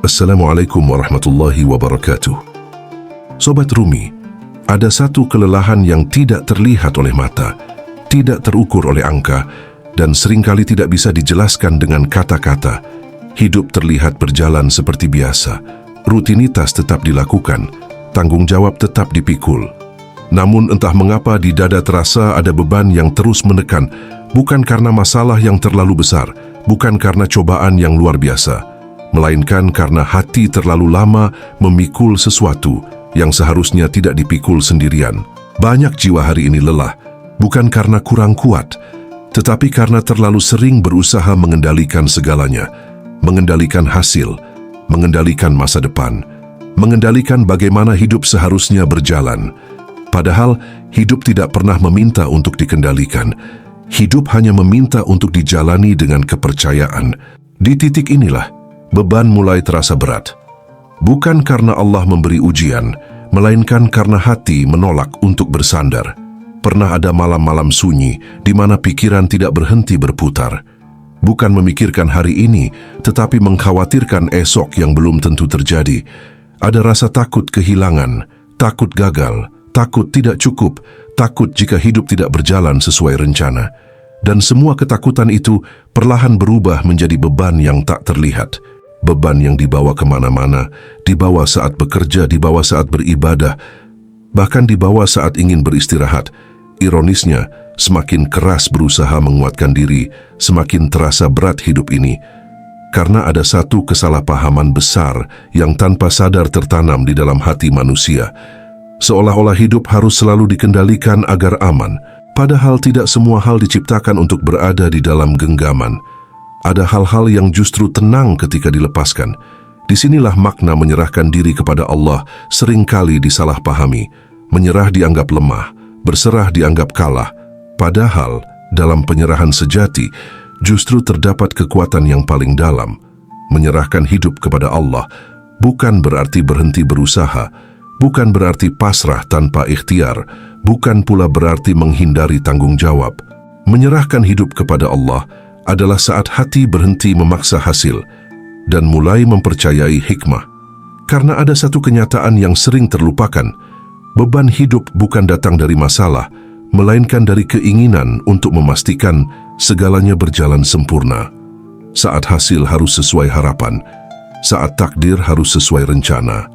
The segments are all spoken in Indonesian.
Assalamualaikum warahmatullahi wabarakatuh. Sobat Rumi, ada satu kelelahan yang tidak terlihat oleh mata, tidak terukur oleh angka, dan seringkali tidak bisa dijelaskan dengan kata-kata. Hidup terlihat berjalan seperti biasa, rutinitas tetap dilakukan, tanggung jawab tetap dipikul. Namun entah mengapa di dada terasa ada beban yang terus menekan, bukan karena masalah yang terlalu besar, bukan karena cobaan yang luar biasa, melainkan karena hati terlalu lama memikul sesuatu yang seharusnya tidak dipikul sendirian. Banyak jiwa hari ini lelah, bukan karena kurang kuat, tetapi karena terlalu sering berusaha mengendalikan segalanya, mengendalikan hasil, mengendalikan masa depan, mengendalikan bagaimana hidup seharusnya berjalan. Padahal hidup tidak pernah meminta untuk dikendalikan. Hidup hanya meminta untuk dijalani dengan kepercayaan. Di titik inilah, beban mulai terasa berat. Bukan karena Allah memberi ujian, melainkan karena hati menolak untuk bersandar. Pernah ada malam-malam sunyi di mana pikiran tidak berhenti berputar. Bukan memikirkan hari ini, tetapi mengkhawatirkan esok yang belum tentu terjadi. Ada rasa takut kehilangan, takut gagal, takut tidak cukup, takut jika hidup tidak berjalan sesuai rencana. Dan semua ketakutan itu perlahan berubah menjadi beban yang tak terlihat. Beban yang dibawa kemana-mana, dibawa saat bekerja, dibawa saat beribadah, bahkan dibawa saat ingin beristirahat. Ironisnya, semakin keras berusaha menguatkan diri, semakin terasa berat hidup ini. Karena ada satu kesalahpahaman besar yang tanpa sadar tertanam di dalam hati manusia. Seolah-olah hidup harus selalu dikendalikan agar aman, padahal tidak semua hal diciptakan untuk berada di dalam genggaman. Ada hal-hal yang justru tenang ketika dilepaskan. Disinilah makna menyerahkan diri kepada Allah seringkali disalahpahami. Menyerah dianggap lemah, berserah dianggap kalah. Padahal dalam penyerahan sejati justru terdapat kekuatan yang paling dalam. Menyerahkan hidup kepada Allah bukan berarti berhenti berusaha, bukan berarti pasrah tanpa ikhtiar, bukan pula berarti menghindari tanggung jawab. Menyerahkan hidup kepada Allah adalah saat hati berhenti memaksa hasil dan mulai mempercayai hikmah. Karena ada satu kenyataan yang sering terlupakan, beban hidup bukan datang dari masalah, melainkan dari keinginan untuk memastikan segalanya berjalan sempurna. Saat hasil harus sesuai harapan, saat takdir harus sesuai rencana,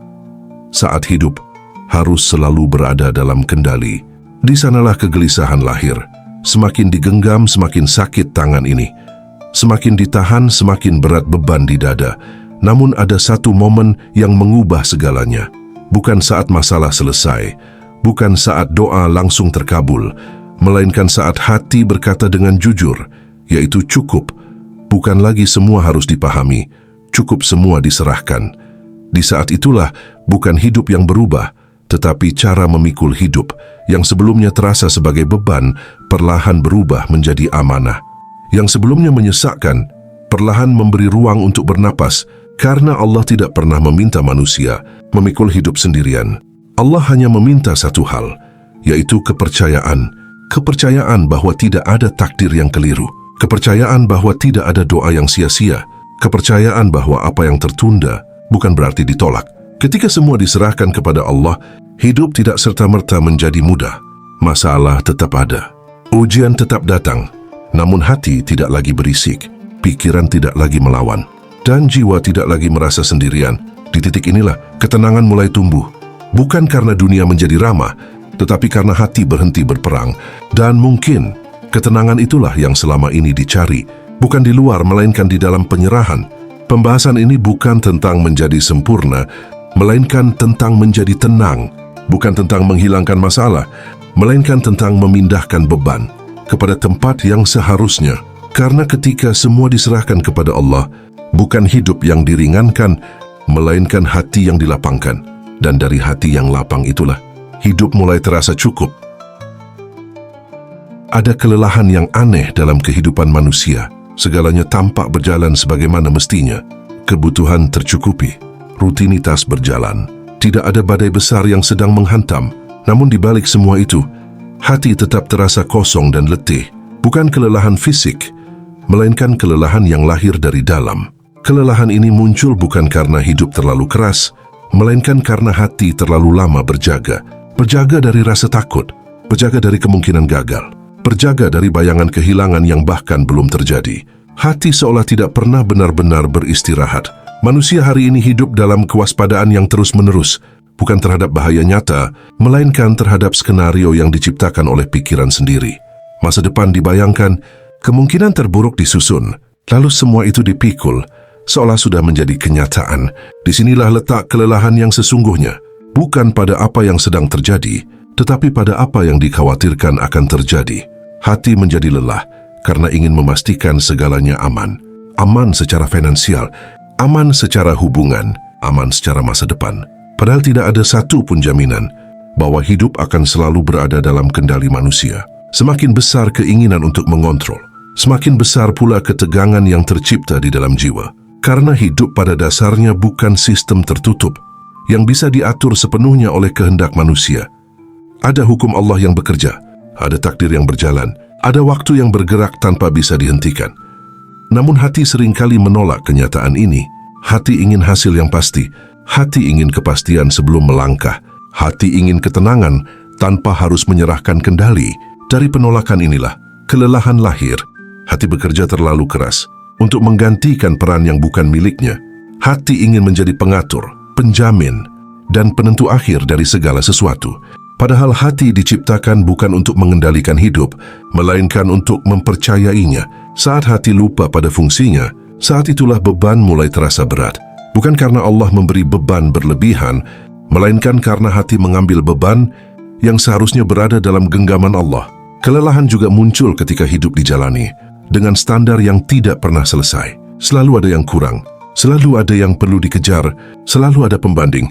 saat hidup harus selalu berada dalam kendali. Di sanalah kegelisahan lahir. Semakin digenggam, semakin sakit tangan ini. Semakin ditahan, semakin berat beban di dada. Namun ada satu momen yang mengubah segalanya. Bukan saat masalah selesai, bukan saat doa langsung terkabul, melainkan saat hati berkata dengan jujur, yaitu cukup. Bukan lagi semua harus dipahami, cukup semua diserahkan. Di saat itulah bukan hidup yang berubah, tetapi cara memikul hidup yang sebelumnya terasa sebagai beban, perlahan berubah menjadi amanah. Yang sebelumnya menyesakkan, perlahan memberi ruang untuk bernapas, karena Allah tidak pernah meminta manusia memikul hidup sendirian. Allah hanya meminta satu hal, yaitu kepercayaan. Kepercayaan bahwa tidak ada takdir yang keliru, kepercayaan bahwa tidak ada doa yang sia-sia, kepercayaan bahwa apa yang tertunda bukan berarti ditolak. Ketika semua diserahkan kepada Allah, hidup tidak serta-merta menjadi mudah. Masalah tetap ada, ujian tetap datang, namun hati tidak lagi berisik, pikiran tidak lagi melawan, dan jiwa tidak lagi merasa sendirian. Di titik inilah ketenangan mulai tumbuh, bukan karena dunia menjadi ramah, tetapi karena hati berhenti berperang. Dan mungkin ketenangan itulah yang selama ini dicari, bukan di luar melainkan di dalam penyerahan. Pembahasan ini bukan tentang menjadi sempurna, melainkan tentang menjadi tenang, bukan tentang menghilangkan masalah, melainkan tentang memindahkan beban kepada tempat yang seharusnya. Karena ketika semua diserahkan kepada Allah, bukan hidup yang diringankan, melainkan hati yang dilapangkan. Dan dari hati yang lapang itulah, hidup mulai terasa cukup. Ada kelelahan yang aneh dalam kehidupan manusia. Segalanya tampak berjalan sebagaimana mestinya. Kebutuhan tercukupi, rutinitas berjalan. Tidak ada badai besar yang sedang menghantam. Namun di balik semua itu, hati tetap terasa kosong dan letih. Bukan kelelahan fisik, melainkan kelelahan yang lahir dari dalam. Kelelahan ini muncul bukan karena hidup terlalu keras, melainkan karena hati terlalu lama berjaga. Berjaga dari rasa takut, berjaga dari kemungkinan gagal, berjaga dari bayangan kehilangan yang bahkan belum terjadi. Hati seolah tidak pernah benar-benar beristirahat. Manusia hari ini hidup dalam kewaspadaan yang terus-menerus, bukan terhadap bahaya nyata, melainkan terhadap skenario yang diciptakan oleh pikiran sendiri. Masa depan dibayangkan, kemungkinan terburuk disusun, lalu semua itu dipikul, seolah sudah menjadi kenyataan. Disinilah letak kelelahan yang sesungguhnya, bukan pada apa yang sedang terjadi, tetapi pada apa yang dikhawatirkan akan terjadi. Hati menjadi lelah karena ingin memastikan segalanya aman. Aman secara finansial, aman secara hubungan, aman secara masa depan. Padahal tidak ada satu pun jaminan bahwa hidup akan selalu berada dalam kendali manusia. Semakin besar keinginan untuk mengontrol, semakin besar pula ketegangan yang tercipta di dalam jiwa. Karena hidup pada dasarnya bukan sistem tertutup yang bisa diatur sepenuhnya oleh kehendak manusia. Ada hukum Allah yang bekerja, ada takdir yang berjalan, ada waktu yang bergerak tanpa bisa dihentikan. Namun hati seringkali menolak kenyataan ini. Hati ingin hasil yang pasti, hati ingin kepastian sebelum melangkah, hati ingin ketenangan tanpa harus menyerahkan kendali. Dari penolakan inilah, kelelahan lahir. Hati bekerja terlalu keras untuk menggantikan peran yang bukan miliknya. Hati ingin menjadi pengatur, penjamin, dan penentu akhir dari segala sesuatu. Padahal hati diciptakan bukan untuk mengendalikan hidup, melainkan untuk mempercayainya. Saat hati lupa pada fungsinya, saat itulah beban mulai terasa berat. Bukan karena Allah memberi beban berlebihan, melainkan karena hati mengambil beban yang seharusnya berada dalam genggaman Allah. Kelelahan juga muncul ketika hidup dijalani dengan standar yang tidak pernah selesai. Selalu ada yang kurang, selalu ada yang perlu dikejar, selalu ada pembanding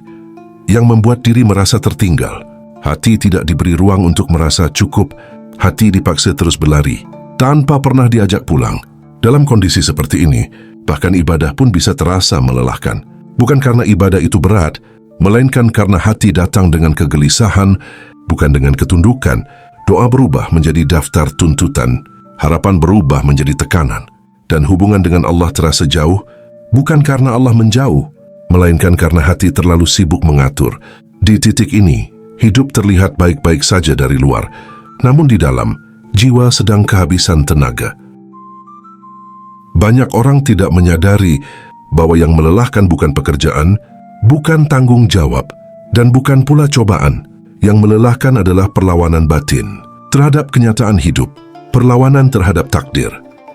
yang membuat diri merasa tertinggal. Hati tidak diberi ruang untuk merasa cukup, hati dipaksa terus berlari, tanpa pernah diajak pulang. Dalam kondisi seperti ini, bahkan ibadah pun bisa terasa melelahkan. Bukan karena ibadah itu berat, melainkan karena hati datang dengan kegelisahan, bukan dengan ketundukan. Doa berubah menjadi daftar tuntutan, harapan berubah menjadi tekanan, dan hubungan dengan Allah terasa jauh, bukan karena Allah menjauh, melainkan karena hati terlalu sibuk mengatur. Di titik ini, hidup terlihat baik-baik saja dari luar, namun di dalam, jiwa sedang kehabisan tenaga. Banyak orang tidak menyadari bahwa yang melelahkan bukan pekerjaan, bukan tanggung jawab, dan bukan pula cobaan. Yang melelahkan adalah perlawanan batin terhadap kenyataan hidup, perlawanan terhadap takdir,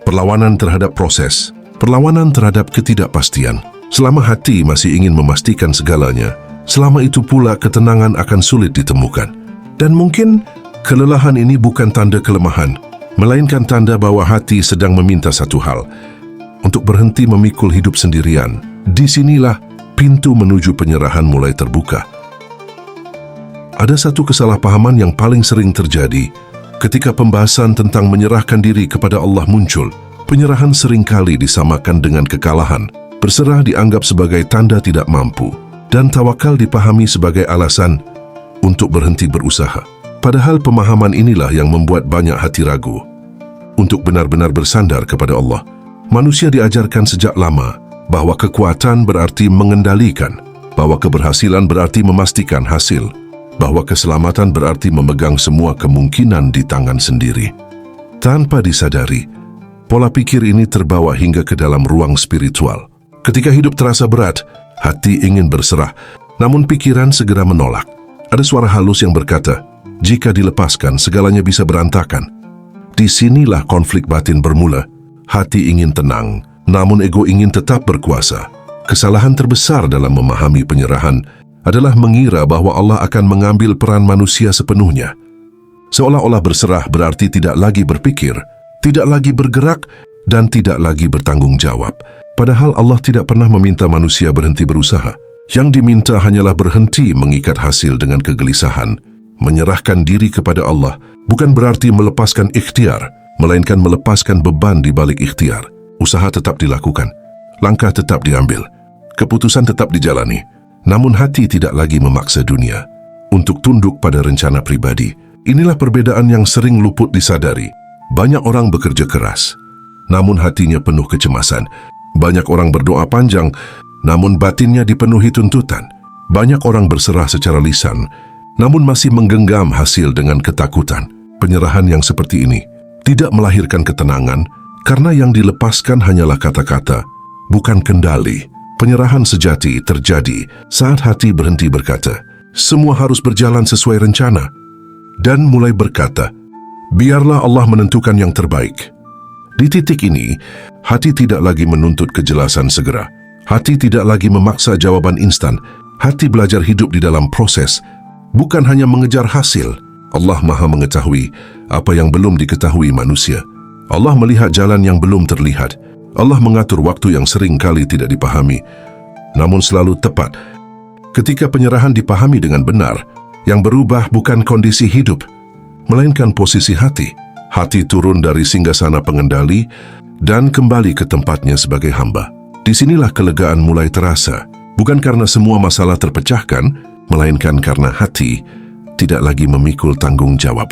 perlawanan terhadap proses, perlawanan terhadap ketidakpastian. Selama hati masih ingin memastikan segalanya, selama itu pula ketenangan akan sulit ditemukan. Dan mungkin kelelahan ini bukan tanda kelemahan, melainkan tanda bahwa hati sedang meminta satu hal, untuk berhenti memikul hidup sendirian. Disinilah pintu menuju penyerahan mulai terbuka. Ada satu kesalahpahaman yang paling sering terjadi ketika pembahasan tentang menyerahkan diri kepada Allah muncul. Penyerahan seringkali disamakan dengan kekalahan, berserah dianggap sebagai tanda tidak mampu, dan tawakal dipahami sebagai alasan untuk berhenti berusaha. Padahal pemahaman inilah yang membuat banyak hati ragu untuk benar-benar bersandar kepada Allah. Manusia diajarkan sejak lama bahwa kekuatan berarti mengendalikan, bahwa keberhasilan berarti memastikan hasil, bahwa keselamatan berarti memegang semua kemungkinan di tangan sendiri. Tanpa disadari, pola pikir ini terbawa hingga ke dalam ruang spiritual. Ketika hidup terasa berat, hati ingin berserah, namun pikiran segera menolak. Ada suara halus yang berkata, jika dilepaskan segalanya bisa berantakan. Disinilah konflik batin bermula. Hati ingin tenang, namun ego ingin tetap berkuasa. Kesalahan terbesar dalam memahami penyerahan adalah mengira bahwa Allah akan mengambil peran manusia sepenuhnya. Seolah-olah berserah berarti tidak lagi berpikir, tidak lagi bergerak, dan tidak lagi bertanggung jawab. Padahal Allah tidak pernah meminta manusia berhenti berusaha. Yang diminta hanyalah berhenti mengikat hasil dengan kegelisahan. Menyerahkan diri kepada Allah bukan berarti melepaskan ikhtiar, melainkan melepaskan beban di balik ikhtiar. Usaha tetap dilakukan, langkah tetap diambil, keputusan tetap dijalani. Namun hati tidak lagi memaksa dunia untuk tunduk pada rencana pribadi. Inilah perbedaan yang sering luput disadari. Banyak orang bekerja keras, namun hatinya penuh kecemasan. Banyak orang berdoa panjang, namun batinnya dipenuhi tuntutan. Banyak orang berserah secara lisan, namun masih menggenggam hasil dengan ketakutan. Penyerahan yang seperti ini tidak melahirkan ketenangan, karena yang dilepaskan hanyalah kata-kata, bukan kendali. Penyerahan sejati terjadi saat hati berhenti berkata, semua harus berjalan sesuai rencana, dan mulai berkata, biarlah Allah menentukan yang terbaik. Di titik ini, hati tidak lagi menuntut kejelasan segera. Hati tidak lagi memaksa jawaban instan. Hati belajar hidup di dalam proses, bukan hanya mengejar hasil. Allah Maha mengetahui apa yang belum diketahui manusia. Allah melihat jalan yang belum terlihat. Allah mengatur waktu yang sering kali tidak dipahami, namun selalu tepat. Ketika penyerahan dipahami dengan benar, yang berubah bukan kondisi hidup, melainkan posisi hati. Hati turun dari singgasana pengendali dan kembali ke tempatnya sebagai hamba. Disinilah kelegaan mulai terasa, bukan karena semua masalah terpecahkan, melainkan karena hati tidak lagi memikul tanggung jawab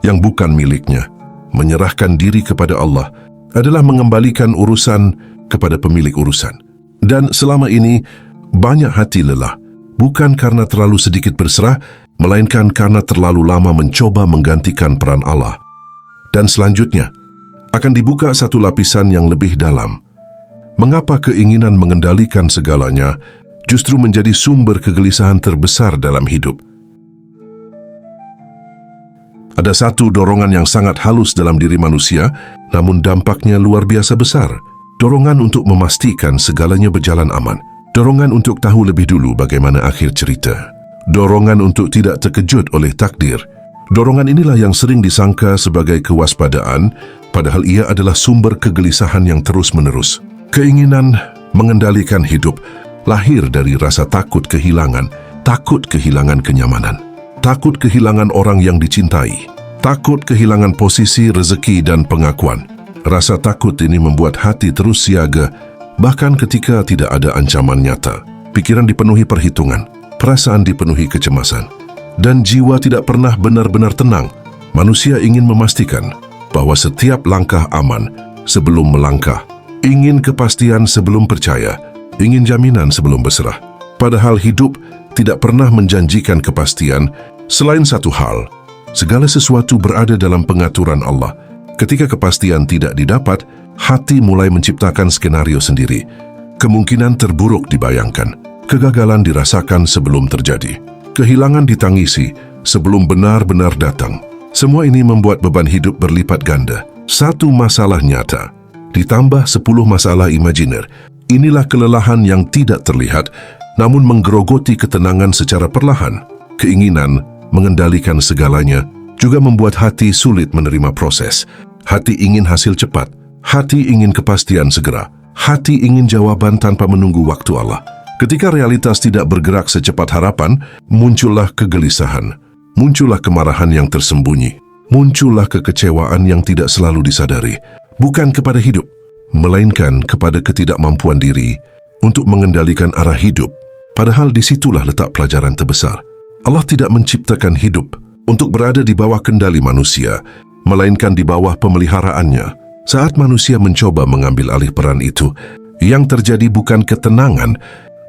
yang bukan miliknya. Menyerahkan diri kepada Allah adalah mengembalikan urusan kepada pemilik urusan. Dan selama ini, banyak hati lelah, bukan karena terlalu sedikit berserah, melainkan karena terlalu lama mencoba menggantikan peran Allah. Dan selanjutnya, akan dibuka satu lapisan yang lebih dalam. Mengapa keinginan mengendalikan segalanya justru menjadi sumber kegelisahan terbesar dalam hidup? Ada satu dorongan yang sangat halus dalam diri manusia, namun dampaknya luar biasa besar. Dorongan untuk memastikan segalanya berjalan aman. Dorongan untuk tahu lebih dulu bagaimana akhir cerita. Dorongan untuk tidak terkejut oleh takdir. Dorongan inilah yang sering disangka sebagai kewaspadaan, padahal ia adalah sumber kegelisahan yang terus-menerus. Keinginan mengendalikan hidup lahir dari rasa takut kehilangan kenyamanan, takut kehilangan orang yang dicintai, takut kehilangan posisi, rezeki, dan pengakuan. Rasa takut ini membuat hati terus siaga, bahkan ketika tidak ada ancaman nyata. Pikiran dipenuhi perhitungan, perasaan dipenuhi kecemasan, dan jiwa tidak pernah benar-benar tenang. Manusia ingin memastikan bahwa setiap langkah aman sebelum melangkah, ingin kepastian sebelum percaya, ingin jaminan sebelum berserah. Padahal hidup tidak pernah menjanjikan kepastian. Selain satu hal, segala sesuatu berada dalam pengaturan Allah. Ketika kepastian tidak didapat, hati mulai menciptakan skenario sendiri. Kemungkinan terburuk dibayangkan, kegagalan dirasakan sebelum terjadi, kehilangan ditangisi sebelum benar-benar datang. Semua ini membuat beban hidup berlipat ganda. Satu masalah nyata ditambah 10 masalah imajiner. Inilah kelelahan yang tidak terlihat, namun menggerogoti ketenangan secara perlahan. Keinginan mengendalikan segalanya juga membuat hati sulit menerima proses. Hati ingin hasil cepat, hati ingin kepastian segera, hati ingin jawaban tanpa menunggu waktu Allah. Ketika realitas tidak bergerak secepat harapan, muncullah kegelisahan, muncullah kemarahan yang tersembunyi, muncullah kekecewaan yang tidak selalu disadari, bukan kepada hidup, melainkan kepada ketidakmampuan diri untuk mengendalikan arah hidup. Padahal disitulah letak pelajaran terbesar. Allah tidak menciptakan hidup untuk berada di bawah kendali manusia, melainkan di bawah pemeliharaannya. Saat manusia mencoba mengambil alih peran itu, yang terjadi bukan ketenangan,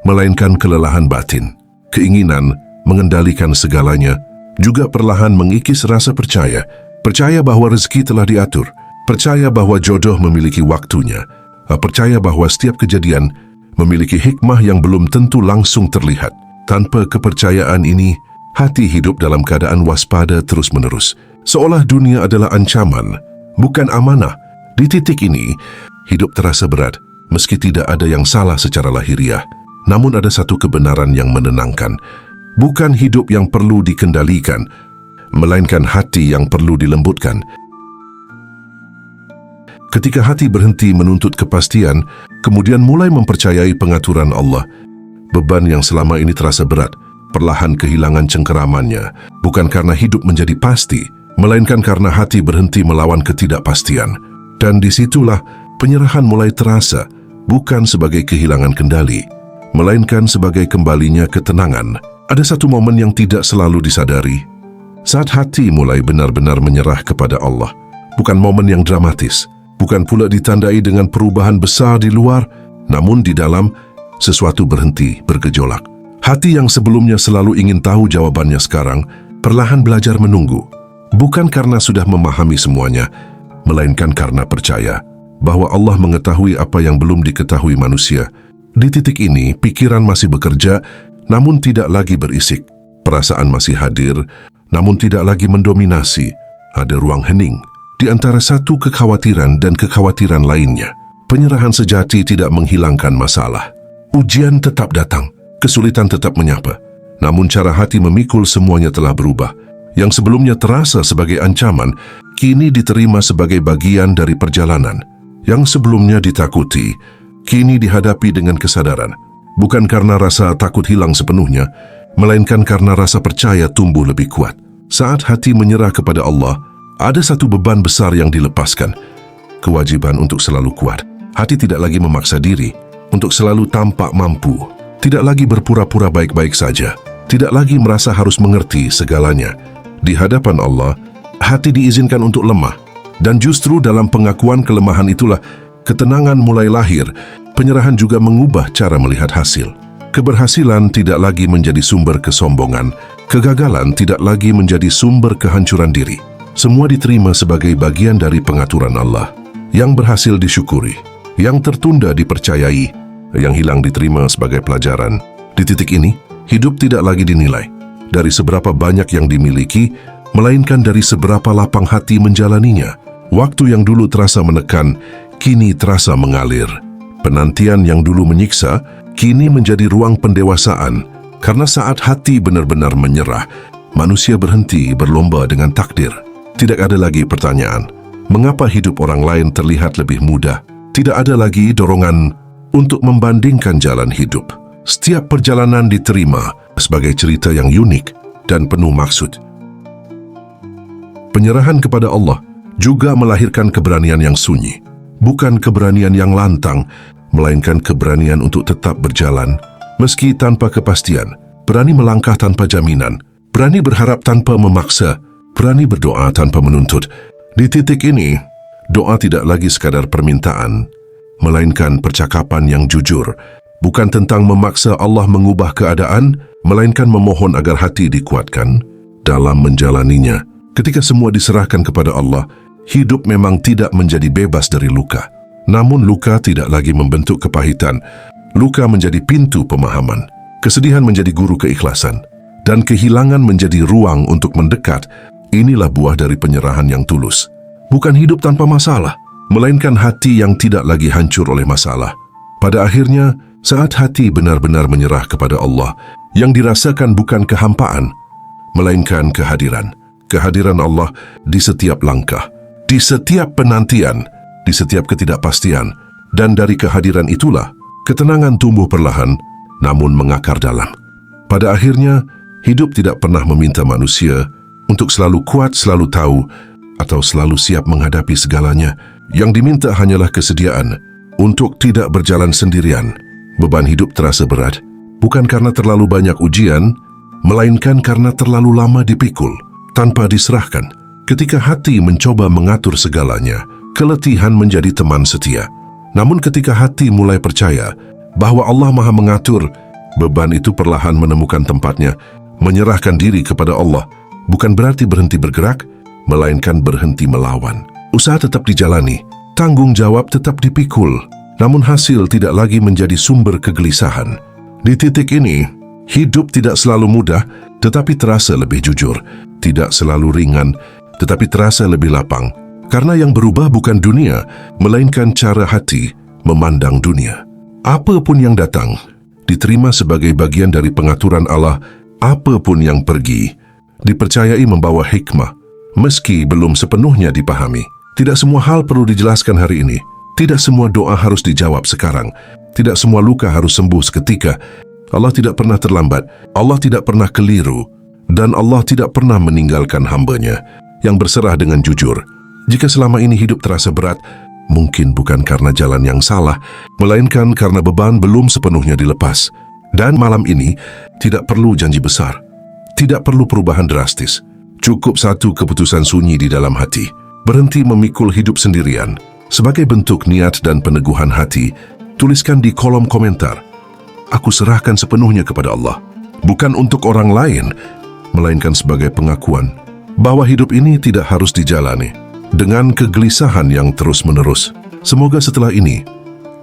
melainkan kelelahan batin. Keinginan mengendalikan segalanya juga perlahan mengikis rasa percaya. Percaya bahwa rezeki telah diatur, percaya bahwa jodoh memiliki waktunya, percaya bahwa setiap kejadian memiliki hikmah yang belum tentu langsung terlihat. Tanpa kepercayaan ini, hati hidup dalam keadaan waspada terus-menerus, seolah dunia adalah ancaman, bukan amanah. Di titik ini, hidup terasa berat, meski tidak ada yang salah secara lahiriah. Namun ada satu kebenaran yang menenangkan. Bukan hidup yang perlu dikendalikan, melainkan hati yang perlu dilembutkan. Ketika hati berhenti menuntut kepastian, kemudian mulai mempercayai pengaturan Allah, beban yang selama ini terasa berat perlahan kehilangan cengkeramannya, bukan karena hidup menjadi pasti, melainkan karena hati berhenti melawan ketidakpastian. Dan disitulah penyerahan mulai terasa, bukan sebagai kehilangan kendali, melainkan sebagai kembalinya ketenangan. Ada satu momen yang tidak selalu disadari, saat hati mulai benar-benar menyerah kepada Allah. Bukan momen yang dramatis, bukan pula ditandai dengan perubahan besar di luar, Namun di dalam, sesuatu berhenti bergejolak. Hati yang sebelumnya selalu ingin tahu jawabannya sekarang, perlahan belajar menunggu. Bukan karena sudah memahami semuanya, melainkan karena percaya bahwa Allah mengetahui apa yang belum diketahui manusia. Di titik ini, pikiran masih bekerja, namun tidak lagi berisik. Perasaan masih hadir, namun tidak lagi mendominasi. Ada ruang hening di antara satu kekhawatiran dan kekhawatiran lainnya. Penyerahan sejati tidak menghilangkan masalah. Ujian tetap datang, kesulitan tetap menyapa. Namun cara hati memikul semuanya telah berubah. Yang sebelumnya terasa sebagai ancaman, kini diterima sebagai bagian dari perjalanan. Yang sebelumnya ditakuti, kini dihadapi dengan kesadaran. Bukan karena rasa takut hilang sepenuhnya, melainkan karena rasa percaya tumbuh lebih kuat. Saat hati menyerah kepada Allah, ada satu beban besar yang dilepaskan. Kewajiban untuk selalu kuat. Hati tidak lagi memaksa diri untuk selalu tampak mampu. Tidak lagi berpura-pura baik-baik saja. Tidak lagi merasa harus mengerti segalanya. Di hadapan Allah, hati diizinkan untuk lemah. Dan justru dalam pengakuan kelemahan itulah ketenangan mulai lahir. Penyerahan juga mengubah cara melihat hasil. Keberhasilan tidak lagi menjadi sumber kesombongan. Kegagalan tidak lagi menjadi sumber kehancuran diri. Semua diterima sebagai bagian dari pengaturan Allah. Yang berhasil disyukuri, yang tertunda dipercayai, yang hilang diterima sebagai pelajaran. Di titik ini, hidup tidak lagi dinilai dari seberapa banyak yang dimiliki, melainkan dari seberapa lapang hati menjalaninya. Waktu yang dulu terasa menekan, kini terasa mengalir. Penantian yang dulu menyiksa, kini menjadi ruang pendewasaan. Karena saat hati benar-benar menyerah, manusia berhenti berlomba dengan takdir. Tidak ada lagi pertanyaan, mengapa hidup orang lain terlihat lebih mudah? Tidak ada lagi dorongan untuk membandingkan jalan hidup. Setiap perjalanan diterima sebagai cerita yang unik dan penuh maksud. Penyerahan kepada Allah juga melahirkan keberanian yang sunyi. Bukan keberanian yang lantang, melainkan keberanian untuk tetap berjalan, meski tanpa kepastian. Berani melangkah tanpa jaminan, berani berharap tanpa memaksa, berani berdoa tanpa menuntut. Di titik ini, doa tidak lagi sekadar permintaan, melainkan percakapan yang jujur. Bukan tentang memaksa Allah mengubah keadaan, melainkan memohon agar hati dikuatkan dalam menjalaninya. Ketika semua diserahkan kepada Allah, hidup memang tidak menjadi bebas dari luka. Namun luka tidak lagi membentuk kepahitan. Luka menjadi pintu pemahaman. Kesedihan menjadi guru keikhlasan. Dan kehilangan menjadi ruang untuk mendekat. Inilah buah dari penyerahan yang tulus. Bukan hidup tanpa masalah, melainkan hati yang tidak lagi hancur oleh masalah. Pada akhirnya, saat hati benar-benar menyerah kepada Allah, yang dirasakan bukan kehampaan, melainkan kehadiran. Kehadiran Allah di setiap langkah, di setiap penantian, di setiap ketidakpastian. Dan dari kehadiran itulah, ketenangan tumbuh perlahan, namun mengakar dalam. Pada akhirnya, hidup tidak pernah meminta manusia untuk selalu kuat, selalu tahu, atau selalu siap menghadapi segalanya. Yang diminta hanyalah kesediaan untuk tidak berjalan sendirian. Beban hidup terasa berat, bukan karena terlalu banyak ujian, melainkan karena terlalu lama dipikul, tanpa diserahkan. Ketika hati mencoba mengatur segalanya, keletihan menjadi teman setia. Namun ketika hati mulai percaya bahwa Allah Maha mengatur, beban itu perlahan menemukan tempatnya. Menyerahkan diri kepada Allah bukan berarti berhenti bergerak, melainkan berhenti melawan. Usaha tetap dijalani, tanggung jawab tetap dipikul, namun hasil tidak lagi menjadi sumber kegelisahan. Di titik ini, hidup tidak selalu mudah, tetapi terasa lebih jujur. Tidak selalu ringan, tetapi terasa lebih lapang. Karena yang berubah bukan dunia, melainkan cara hati memandang dunia. Apapun yang datang, diterima sebagai bagian dari pengaturan Allah. Apapun yang pergi, dipercayai membawa hikmah, meski belum sepenuhnya dipahami. Tidak semua hal perlu dijelaskan hari ini. Tidak semua doa harus dijawab sekarang. Tidak semua luka harus sembuh seketika. Allah tidak pernah terlambat. Allah tidak pernah keliru. Dan Allah tidak pernah meninggalkan hamba-Nya yang berserah dengan jujur. Jika selama ini hidup terasa berat, mungkin bukan karena jalan yang salah, melainkan karena beban belum sepenuhnya dilepas. Dan malam ini, tidak perlu janji besar. Tidak perlu perubahan drastis. Cukup satu keputusan sunyi di dalam hati. Berhenti memikul hidup sendirian. Sebagai bentuk niat dan peneguhan hati, Tuliskan di kolom komentar, aku serahkan sepenuhnya kepada Allah. Bukan untuk orang lain, melainkan sebagai pengakuan bahwa hidup ini tidak harus dijalani dengan kegelisahan yang terus-menerus. Semoga setelah ini,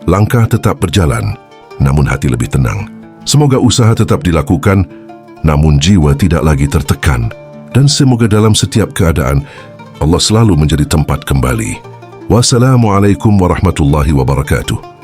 langkah tetap berjalan, namun hati lebih tenang. Semoga usaha tetap dilakukan, namun jiwa tidak lagi tertekan. Dan semoga dalam setiap keadaan, Allah selalu menjadi tempat kembali. Wassalamualaikum warahmatullahi wabarakatuh.